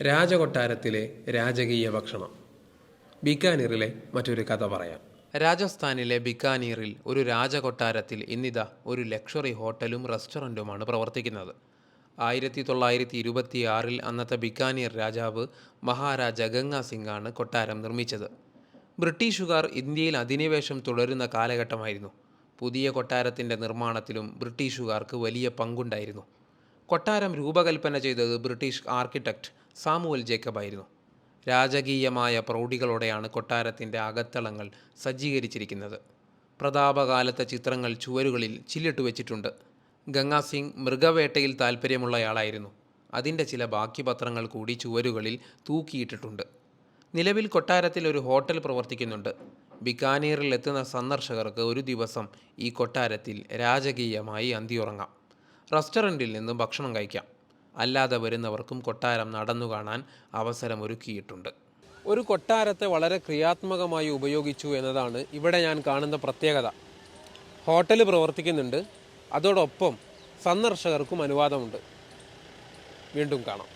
രാജകൊട്ടാരത്തിലെ രാജകീയ ഭക്ഷണം. ബിക്കാനീറിലെ മറ്റൊരു കഥ പറയാം. രാജസ്ഥാനിലെ ബിക്കാനീറിൽ ഒരു രാജകൊട്ടാരത്തിൽ ഇന്നിതാ ഒരു ലക്ഷറി ഹോട്ടലും റെസ്റ്റോറൻറ്റുമാണ് പ്രവർത്തിക്കുന്നത്. 1926 അന്നത്തെ ബിക്കാനീർ രാജാവ് മഹാരാജ ഗംഗാ സിംഗാണ് കൊട്ടാരം നിർമ്മിച്ചത്. ബ്രിട്ടീഷുകാർ ഇന്ത്യയിൽ അധിനിവേശം തുടരുന്ന കാലഘട്ടമായിരുന്നു. പുതിയ കൊട്ടാരത്തിൻ്റെ നിർമ്മാണത്തിലും ബ്രിട്ടീഷുകാർക്ക് വലിയ പങ്കുണ്ടായിരുന്നു. കൊട്ടാരം രൂപകൽപ്പന ചെയ്തത് ബ്രിട്ടീഷ് ആർക്കിടെക്ട് സാമുവൽ ജേക്കബ് ആയിരുന്നു. രാജകീയമായ പ്രൗഢികളോടെയാണ് കൊട്ടാരത്തിൻ്റെ അകത്തളങ്ങൾ സജ്ജീകരിച്ചിരിക്കുന്നത്. പ്രതാപകാലത്തെ ചിത്രങ്ങൾ ചുവരുകളിൽ ചില്ലിട്ട് വെച്ചിട്ടുണ്ട്. ഗംഗാ സിംഗ് മൃഗവേട്ടയിൽ താൽപ്പര്യമുള്ളയാളായിരുന്നു. അതിൻ്റെ ചില ബാക്കി പത്രങ്ങൾ കൂടി ചുവരുകളിൽ തൂക്കിയിട്ടിട്ടുണ്ട്. നിലവിൽ കൊട്ടാരത്തിൽ ഒരു ഹോട്ടൽ പ്രവർത്തിക്കുന്നുണ്ട്. ബിക്കാനീറിൽ എത്തുന്ന സന്ദർശകർക്ക് ഒരു ദിവസം ഈ കൊട്ടാരത്തിൽ രാജകീയമായി അന്തിയുറങ്ങാം. റെസ്റ്റോറൻറ്റിൽ നിന്ന് ഭക്ഷണം കഴിക്കാം. അല്ലാതെ വരുന്നവർക്കും കൊട്ടാരം നടന്നു കാണാൻ അവസരമൊരുക്കിയിട്ടുണ്ട്. ഒരു കൊട്ടാരത്തെ വളരെ ക്രിയാത്മകമായി ഉപയോഗിച്ചു എന്നതാണ് ഇവിടെ ഞാൻ കാണുന്ന പ്രത്യേകത. ഹോട്ടൽ പ്രവർത്തിക്കുന്നുണ്ട്, അതോടൊപ്പം സന്ദർശകർക്കും അനുവാദമുണ്ട്. വീണ്ടും കാണാം.